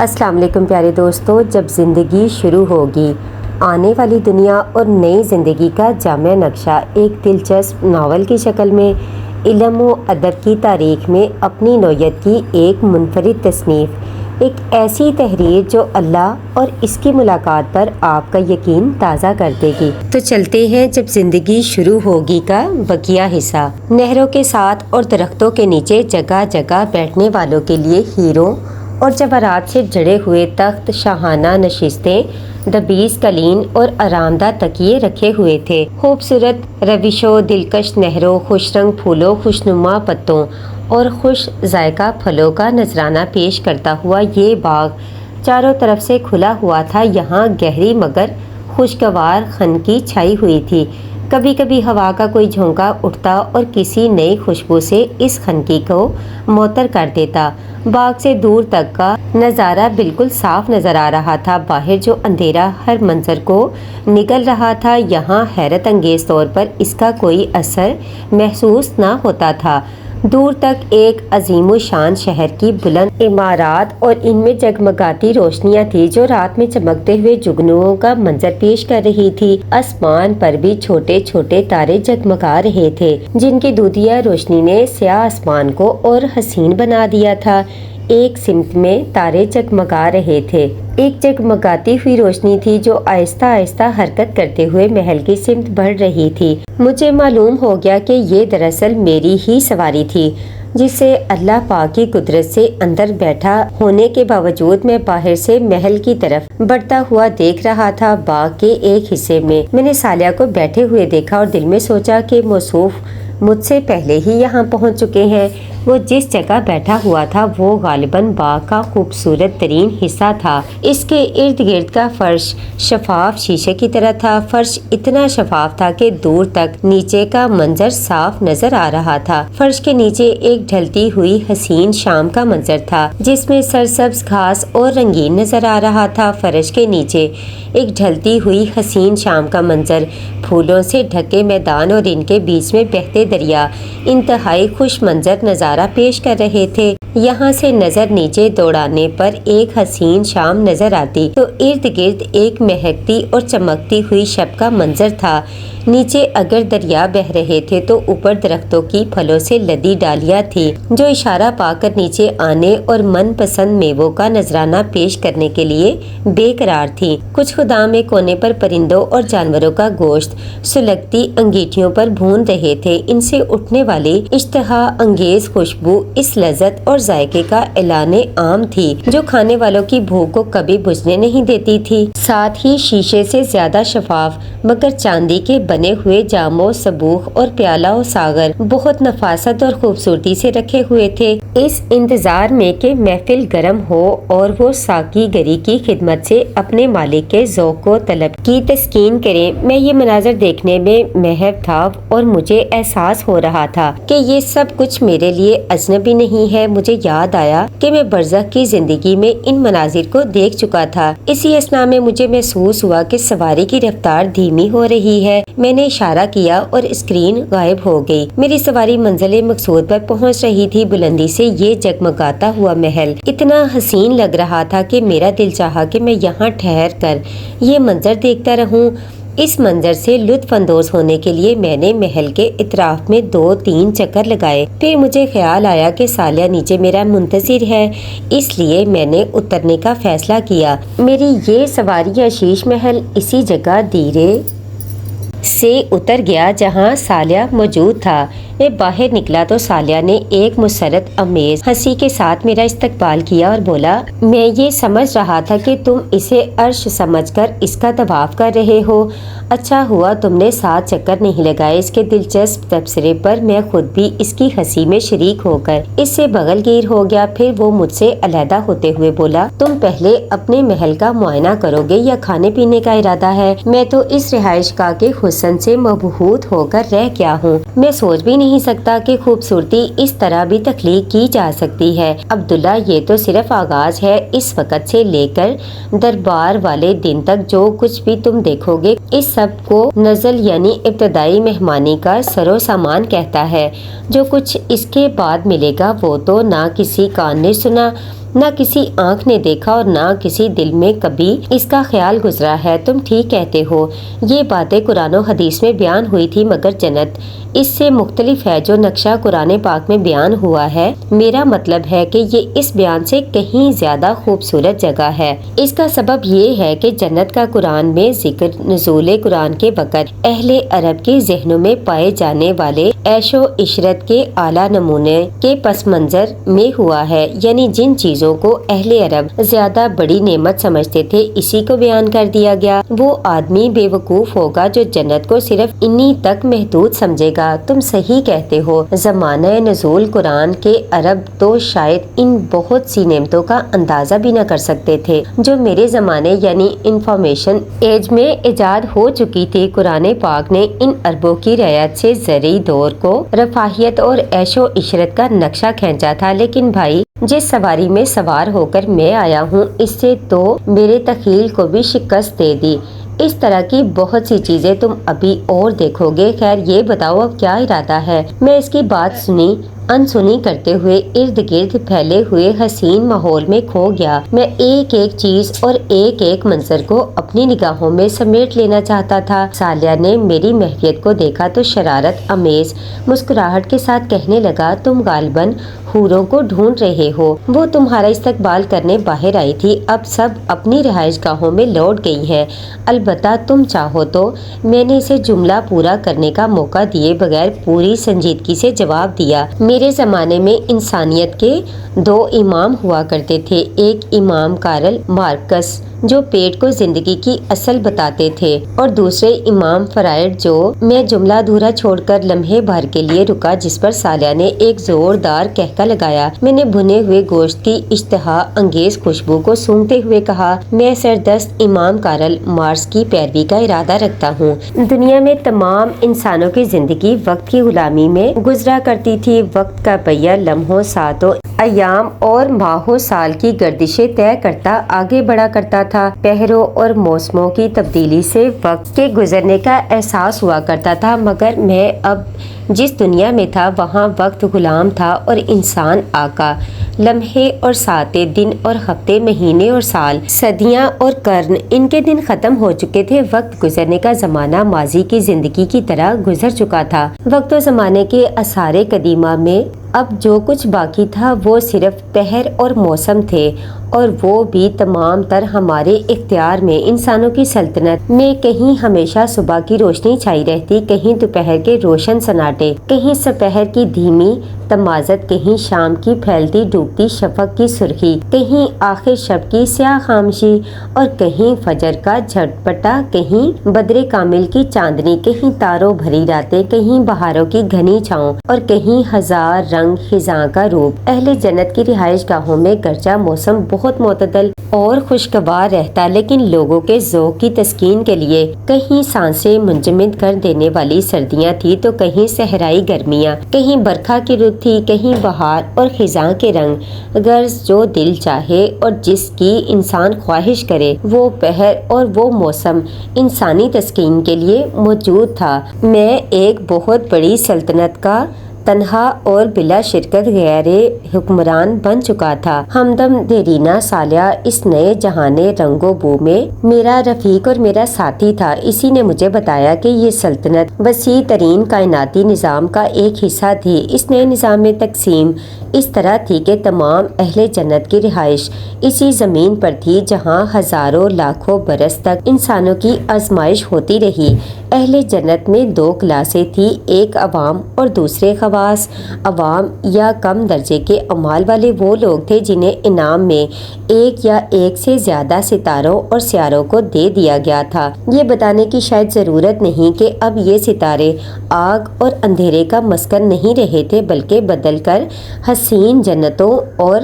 السلام علیکم پیارے دوستو، جب زندگی شروع ہوگی، آنے والی دنیا اور نئی زندگی کا جامع نقشہ ایک دلچسپ ناول کی شکل میں علم و ادب کی تاریخ میں اپنی نوعیت کی ایک منفرد تصنیف، ایک ایسی تحریر جو اللہ اور اس کی ملاقات پر آپ کا یقین تازہ کر دے گی۔ تو چلتے ہیں جب زندگی شروع ہوگی کا بقیہ حصہ۔ نہروں کے ساتھ اور درختوں کے نیچے جگہ جگہ بیٹھنے والوں کے لیے ہیروں اور جواہرات سے جڑے ہوئے تخت، شاہانہ نشستیں، دبیز قالین اور آرام دہ تکیے رکھے ہوئے تھے۔ خوبصورت روشوں، دلکش نہروں، خوش رنگ پھولوں، خوشنما پتوں اور خوش ذائقہ پھلوں کا نذرانہ پیش کرتا ہوا یہ باغ چاروں طرف سے کھلا ہوا تھا۔ یہاں گہری مگر خوشگوار خنکی چھائی ہوئی تھی۔ کبھی کبھی ہوا کا کوئی جھونکا اٹھتا اور کسی نئی خوشبو سے اس خنکی کو معطر کر دیتا۔ باغ سے دور تک کا نظارہ بالکل صاف نظر آ رہا تھا۔ باہر جو اندھیرا ہر منظر کو نگل رہا تھا، یہاں حیرت انگیز طور پر اس کا کوئی اثر محسوس نہ ہوتا تھا۔ دور تک ایک عظیم الشان شہر کی بلند عمارات اور ان میں جگمگاتی روشنیاں تھیں جو رات میں چمکتے ہوئے جگنوؤں کا منظر پیش کر رہی تھی۔ آسمان پر بھی چھوٹے چھوٹے تارے جگمگا رہے تھے جن کی دودھیا روشنی نے سیاہ آسمان کو اور حسین بنا دیا تھا۔ ایک سمت میں تارے جگمگا رہے تھے، ایک جگمگاتی ہوئی روشنی تھی جو آہستہ آہستہ حرکت کرتے ہوئے محل کی سمت بڑھ رہی تھی۔ مجھے معلوم ہو گیا کہ یہ دراصل میری ہی سواری تھی جسے اللہ پاک کی قدرت سے اندر بیٹھا ہونے کے باوجود میں باہر سے محل کی طرف بڑھتا ہوا دیکھ رہا تھا۔ باغ کے ایک حصے میں نے سالیہ کو بیٹھے ہوئے دیکھا اور دل میں سوچا کہ موصوف مجھ سے پہلے ہی یہاں پہنچ چکے ہیں۔ وہ جس جگہ بیٹھا ہوا تھا وہ غالباً باغ کا خوبصورت ترین حصہ تھا۔ اس کے ارد گرد کا فرش شفاف شیشے کی طرح تھا۔ فرش اتنا شفاف تھا کہ دور تک نیچے کا منظر صاف نظر آ رہا تھا۔ فرش کے نیچے ایک ڈھلتی ہوئی حسین شام کا منظر تھا جس میں سرسبز گھاس اور رنگین نظر آ رہا تھا۔ فرش کے نیچے ایک ڈھلتی ہوئی حسین شام کا منظر، پھولوں سے ڈھکے میدان اور ان کے بیچ میں بہتے دریا انتہائی خوش منظر نظارہ پیش کر رہے تھے۔ یہاں سے نظر نیچے دوڑانے پر ایک حسین شام نظر آتی تو ارد گرد ایک مہکتی اور چمکتی ہوئی شب کا منظر تھا۔ نیچے اگر دریا بہہ رہے تھے تو اوپر درختوں کی پھلوں سے لدی ڈالیاں تھیں جو اشارہ پا کر نیچے آنے اور من پسند میووں کا نذرانہ پیش کرنے کے لیے بے قرار تھیں۔ کچھ خدامے کونے پر پرندوں اور جانوروں کا گوشت سلگتی انگیٹھیوں پر بھون رہے تھے۔ ان سے اٹھنے والی اشتہا انگیز خوشبو اس لذت اور ذائقے کا اعلان عام تھی جو کھانے والوں کی بھوک کو کبھی بجھنے نہیں دیتی تھی۔ ساتھ ہی شیشے سے زیادہ شفاف مگر چاندی کے بنے ہوئے جام و صبوح اور پیالہ و ساغر بہت نفاست اور خوبصورتی سے رکھے ہوئے تھے۔ اس انتظار میں کہ محفل گرم ہو اور وہ ساقی گری کی خدمت سے اپنے مالک کے ذوق و طلب کی تسکین کریں، میں یہ مناظر دیکھنے میں محو تھا اور مجھے احساس ہو رہا تھا کہ یہ سب کچھ میرے لیے اجنبی نہیں ہے۔ مجھے یاد آیا کہ میں برزخ کی زندگی میں ان مناظر کو دیکھ چکا تھا۔ اسی اثنا میں مجھے محسوس ہوا کہ سواری کی رفتار دھیمی ہو رہی ہے۔ میں نے اشارہ کیا اور اسکرین غائب ہو گئی۔ میری سواری منزل مقصود پر پہنچ رہی تھی۔ بلندی سے یہ جگمگاتا ہوا محل اتنا حسین لگ رہا تھا کہ میرا دل چاہا کہ میں یہاں ٹھہر کر یہ منظر دیکھتا رہوں۔ اس منظر سے لطف اندوز ہونے کے لیے میں نے محل کے اطراف میں 2-3 چکر لگائے۔ پھر مجھے خیال آیا کہ سالیہ نیچے میرا منتظر ہے، اس لیے میں نے اترنے کا فیصلہ کیا۔ میری یہ سواری عشیش محل اسی جگہ دھیرے سے اتر گیا جہاں سالیہ موجود تھا۔ میں باہر نکلا تو سالیہ نے ایک مسرت امیز ہنسی کے ساتھ میرا استقبال کیا اور بولا، میں یہ سمجھ رہا تھا کہ تم اسے عرش سمجھ کر اس کا طواف کر رہے ہو۔ اچھا ہوا تم نے 7 چکر نہیں لگائے۔ اس کے دلچسپ تبصرے پر میں خود بھی اس کی ہنسی میں شریک ہو کر اس سے بغل گیر ہو گیا۔ پھر وہ مجھ سے علیحدہ ہوتے ہوئے بولا، تم پہلے اپنے محل کا معائنہ کرو گے یا کھانے پینے کا ارادہ ہے؟ میں تو اس رہائش گاہ کے حسن سے مبہوت ہو کر رہ گیا ہوں۔ میں سوچ بھی نہیں سکتا کہ خوبصورتی اس طرح بھی تخلیق کی جا سکتی ہے۔ عبداللہ، یہ تو صرف آغاز ہے۔ اس وقت سے لے کر دربار والے دن تک جو کچھ بھی تم دیکھو گے اس سب کو نزل یعنی ابتدائی مہمانی کا سر و سامان کہتا ہے۔ جو کچھ اس کے بعد ملے گا وہ تو نہ کسی کان نے سنا نہ کسی آنکھ نے دیکھا اور نہ کسی دل میں کبھی اس کا خیال گزرا ہے۔ تم ٹھیک کہتے ہو، یہ باتیں قرآن و حدیث میں بیان ہوئی تھی، مگر جنت اس سے مختلف ہے جو نقشہ قرآن پاک میں بیان ہوا ہے۔ میرا مطلب ہے کہ یہ اس بیان سے کہیں زیادہ خوبصورت جگہ ہے۔ اس کا سبب یہ ہے کہ جنت کا قرآن میں ذکر نزول قرآن کے وقت اہل عرب کے ذہنوں میں پائے جانے والے عیش و عشرت کے اعلیٰ نمونے کے پس منظر میں ہوا ہے، یعنی جن چیزوں کو اہل عرب زیادہ بڑی نعمت سمجھتے تھے اسی کو بیان کر دیا گیا۔ وہ آدمی بے وقوف ہوگا جو جنت کو صرف انہی تک محدود سمجھے گا۔ تم صحیح کہتے ہو، زمانہ نزول قرآن کے عرب تو شاید ان بہت سی نعمتوں کا اندازہ بھی نہ کر سکتے تھے جو میرے زمانے یعنی انفارمیشن ایج میں ایجاد ہو چکی تھی۔ قرآن پاک نے ان عربوں کی رعایت سے زرعی دور کو رفاہیت اور عیش و عشرت کا نقشہ کھینچا تھا، لیکن بھائی جس سواری میں سوار ہو کر میں آیا ہوں اس سے تو میرے تخیل کو بھی شکست دے دی۔ اس طرح کی بہت سی چیزیں تم ابھی اور دیکھو گے۔ خیر یہ بتاؤ اب کیا ارادہ ہے؟ میں اس کی بات سنی انسنی کرتے ہوئے ارد گرد پھیلے ہوئے حسین ماحول میں کھو گیا۔ میں ایک ایک چیز اور ایک ایک منظر کو اپنی نگاہوں میں سمیٹ لینا چاہتا تھا۔ سالیہ نے میری محفیت کو دیکھا تو شرارت امیز مسکراہٹ کے ساتھ کہنے لگا، تم غالباً حوروں کو ڈھونڈ رہے ہو، وہ تمہارا استقبال کرنے باہر آئی تھی، اب سب اپنی رہائش گاہوں میں لوٹ گئی ہیں۔ البتہ تم چاہو تو میں نے اسے جملہ پورا کرنے کا موقع دیے بغیر پوری سنجیدگی سے جواب دیا۔ میرے زمانے میں انسانیت کے دو امام ہوا کرتے تھے، ایک امام کارل مارکس جو پیٹ کو زندگی کی اصل بتاتے تھے اور دوسرے امام فرائڈ جو میں جملہ ادھورا چھوڑ کر لمحے بھر کے لیے رکا، جس پر سالیہ نے ایک زوردار کہکا لگایا۔ میں نے بھنے ہوئے گوشت کی اشتہا انگیز خوشبو کو سونگھتے ہوئے کہا، میں سردست امام کارل مارکس کی پیروی کا ارادہ رکھتا ہوں۔ دنیا میں تمام انسانوں کی زندگی وقت کی غلامی میں گزرا کرتی تھی۔ وقت کا پہیہ لمحوں، ساعتوں، ایام اور ماہوں سال کی گردشیں طے کرتا آگے بڑھا کرتا تھا۔ پہروں اور موسموں کی تبدیلی سے وقت کے گزرنے کا احساس ہوا کرتا تھا، مگر میں اب جس دنیا میں تھا وہاں وقت غلام تھا اور انسان آقا۔ لمحے اور ساعتیں، دن اور ہفتے، مہینے اور سال، صدیاں اور قرن، ان کے دن ختم ہو چکے تھے۔ وقت گزرنے کا زمانہ ماضی کی زندگی کی طرح گزر چکا تھا۔ وقت و زمانے کے آثار قدیمہ میں اب جو کچھ باقی تھا وہ صرف پہر اور موسم تھے، اور وہ بھی تمام تر ہمارے اختیار میں۔ انسانوں کی سلطنت میں کہیں ہمیشہ صبح کی روشنی چھائی رہتی، کہیں دوپہر کے روشن سناٹے، کہیں سپہر کی دھیمی تمازت، کہیں شام کی پھیلتی ڈوبتی شفق کی سرخی، کہیں آخر شب کی سیاہ خاموشی، اور کہیں فجر کا جھٹپٹا، کہیں بدر کامل کی چاندنی، کہیں تاروں بھری راتیں، کہیں بہاروں کی گھنی چھاؤں، اور کہیں ہزار رنگ خزاں کا روپ۔ اہل جنت کی رہائش گاہوں میں گرچہ موسم بہت معتدل اور خوشگوار رہتا، لیکن لوگوں کے ذوق کی تسکین کے لیے کہیں سانسیں منجمد کر دینے والی سردیاں تھی تو کہیں صحرائی گرمیاں، کہیں برکھا کی رت تھی، کہیں بہار اور خزاں کے رنگ۔ غرض جو دل چاہے اور جس کی انسان خواہش کرے وہ پہر اور وہ موسم انسانی تسکین کے لیے موجود تھا۔ میں ایک بہت بڑی سلطنت کا تنہا اور بلا شرکت غیر حکمران بن چکا تھا۔ ہمدم دیرینہ سالیہ اس نئے جہان رنگ و بو میں میرا رفیق اور میرا ساتھی تھا۔ اسی نے مجھے بتایا کہ یہ سلطنت وسیع ترین کائناتی نظام کا ایک حصہ تھی۔ اس نئے نظام میں تقسیم اس طرح تھی کہ تمام اہل جنت کی رہائش اسی زمین پر تھی جہاں ہزاروں لاکھوں برس تک انسانوں کی آزمائش ہوتی رہی۔ اہل جنت میں دو کلاسیں تھی، ایک عوام اور دوسرے خواص۔ عوام یا کم درجے کے اعمال والے وہ لوگ تھے جنہیں انعام میں ایک یا ایک سے زیادہ ستاروں اور سیاروں کو دے دیا گیا تھا۔ یہ بتانے کی شاید ضرورت نہیں کہ اب یہ ستارے آگ اور اندھیرے کا مسکن نہیں رہے تھے، بلکہ بدل کر حسین جنتوں اور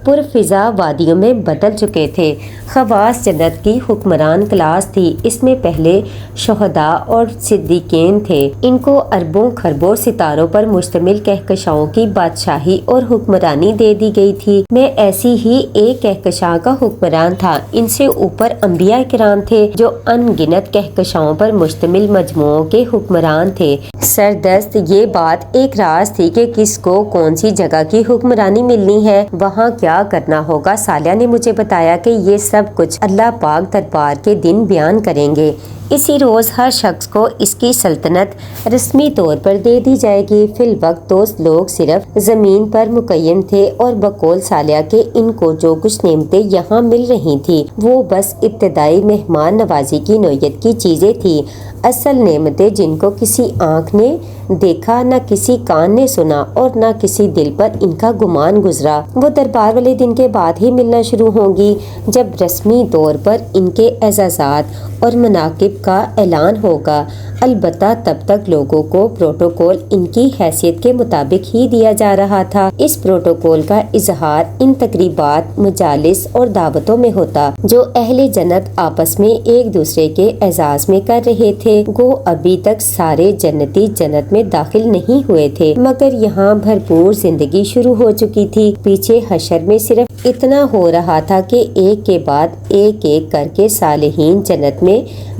پرفضا وادیوں میں بدل چکے تھے۔ خواص جنت کی حکمران کلاس تھی۔ اس میں پہلے شہداء اور صدیقین تھے۔ ان کو اربوں خربوں ستاروں پر مشتمل کہکشاؤں کی بادشاہی اور حکمرانی دے دی گئی تھی۔ میں ایسی ہی ایک کہکشاں کا حکمران تھا۔ ان سے اوپر انبیاء کرام تھے جو ان گنت کہکشاؤں پر مشتمل مجموعوں کے حکمران تھے۔ سردست یہ بات ایک راز تھی کہ کس کو کون سی جگہ کی حکمرانی ملنی ہے، وہاں کیا کیا کرنا ہوگا، سالیہ نے مجھے بتایا کہ یہ سب کچھ اللہ پاک دربار کے دن بیان کریں گے۔ اسی روز ہر شخص کو اس کی سلطنت رسمی طور پر دے دی جائے گی۔ فی الوقت دوست لوگ صرف زمین پر مقیم تھے اور بقول سالیہ کے ان کو جو کچھ نعمتیں یہاں مل رہی تھیں وہ بس ابتدائی مہمان نوازی کی نوعیت کی چیزیں تھیں۔ اصل نعمتیں جن کو کسی آنکھ نے دیکھا، نہ کسی کان نے سنا اور نہ کسی دل پر ان کا گمان گزرا، وہ دربار والے دن کے بعد ہی ملنا شروع ہوں گی، جب رسمی طور پر ان کے اعزازات اور مناقب کا اعلان ہوگا۔ البتہ تب تک لوگوں کو پروٹوکول ان کی حیثیت کے مطابق ہی دیا جا رہا تھا۔ اس پروٹوکول کا اظہار ان تقریبات، مجالس اور دعوتوں میں ہوتا جو اہل جنت آپس میں ایک دوسرے کے اعزاز میں کر رہے تھے۔ گو ابھی تک سارے جنتی جنت میں داخل نہیں ہوئے تھے، مگر یہاں بھرپور زندگی شروع ہو چکی تھی۔ پیچھے حشر میں صرف اتنا ہو رہا تھا کہ ایک کے بعد ایک کر کے صالحین جنت میں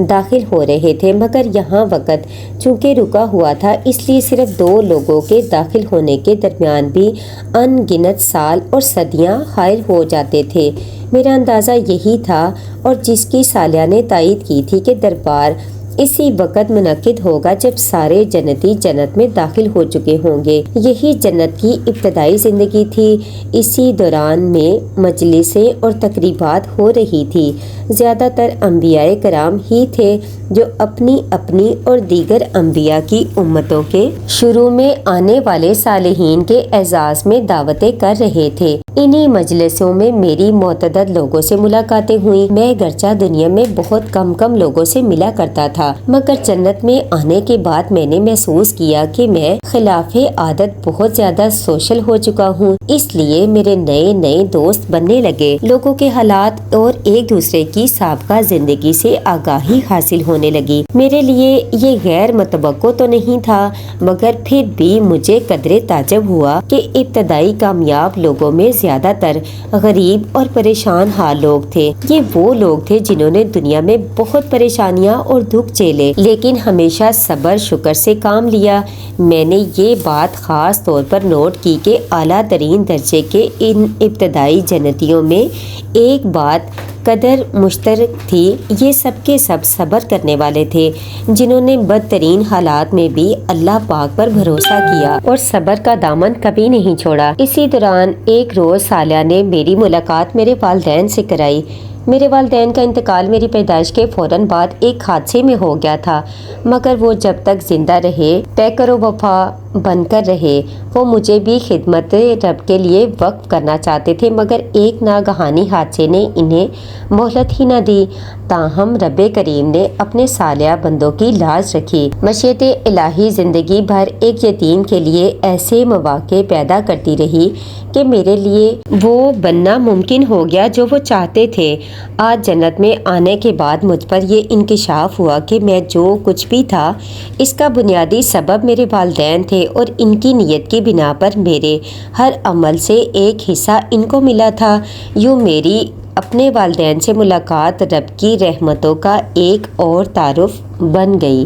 داخل ہو رہے تھے، مگر یہاں وقت چونکہ رکا ہوا تھا، اس لیے صرف دو لوگوں کے داخل ہونے کے درمیان بھی ان گنت سال اور صدیاں حائل ہو جاتے تھے۔ میرا اندازہ یہی تھا اور جس کی سالیہ نے تائید کی تھی کہ دربار اسی وقت منعقد ہوگا جب سارے جنتی جنت میں داخل ہو چکے ہوں گے۔ یہی جنت کی ابتدائی زندگی تھی۔ اسی دوران میں مجلسیں اور تقریبات ہو رہی تھی۔ زیادہ تر انبیاء کرام ہی تھے جو اپنی اپنی اور دیگر انبیاء کی امتوں کے شروع میں آنے والے صالحین کے اعزاز میں دعوتیں کر رہے تھے۔ انہی مجلسوں میں میری متعدد لوگوں سے ملاقاتیں ہوئیں۔ میں گرچہ دنیا میں بہت کم لوگوں سے ملا کرتا تھا، مگر جنت میں آنے کے بعد میں نے محسوس کیا کہ میں خلاف عادت بہت زیادہ سوشل ہو چکا ہوں۔ اس لیے میرے نئے دوست بننے لگے، لوگوں کے حالات اور ایک دوسرے کی سابقہ زندگی سے آگاہی حاصل ہونے لگی۔ میرے لیے یہ غیر متوقع تو نہیں تھا، مگر پھر بھی مجھے قدرے تعجب ہوا کہ ابتدائی کامیاب لوگوں میں زیادہ تر غریب اور پریشان حال لوگ تھے۔ یہ وہ لوگ تھے جنہوں نے دنیا میں بہت پریشانیاں اور دکھ جھیلے، لیکن ہمیشہ صبر شکر سے کام لیا۔ میں نے یہ بات خاص طور پر نوٹ کی کہ اعلیٰ ترین درجے کے ان ابتدائی جنتیوں میں ایک بات قدر مشترک تھی، یہ سب کے سب صبر کرنے والے تھے، جنہوں نے بدترین حالات میں بھی اللہ پاک پر بھروسہ کیا اور صبر کا دامن کبھی نہیں چھوڑا۔ اسی دوران ایک روز سالیہ نے میری ملاقات میرے والدین سے کرائی۔ میرے والدین کا انتقال میری پیدائش کے فوراً بعد ایک حادثے میں ہو گیا تھا، مگر وہ جب تک زندہ رہے پیکر و وفا بن کر رہے۔ وہ مجھے بھی خدمت رب کے لیے وقف کرنا چاہتے تھے، مگر ایک ناگہانی حادثے نے انہیں مہلت ہی نہ دی۔ تاہم رب کریم نے اپنے صالح بندوں کی لاج رکھی۔ مشیت الہی زندگی بھر ایک یتیم کے لیے ایسے مواقع پیدا کرتی رہی کہ میرے لیے وہ بننا ممکن ہو گیا جو وہ چاہتے تھے۔ آج جنت میں آنے کے بعد مجھ پر یہ انکشاف ہوا کہ میں جو کچھ بھی تھا، اس کا بنیادی سبب میرے والدین تھے اور ان کی نیت کی بنا پر میرے ہر عمل سے ایک حصہ ان کو ملا تھا۔ یوں میری اپنے والدین سے ملاقات رب کی رحمتوں کا ایک اور تعارف بن گئی۔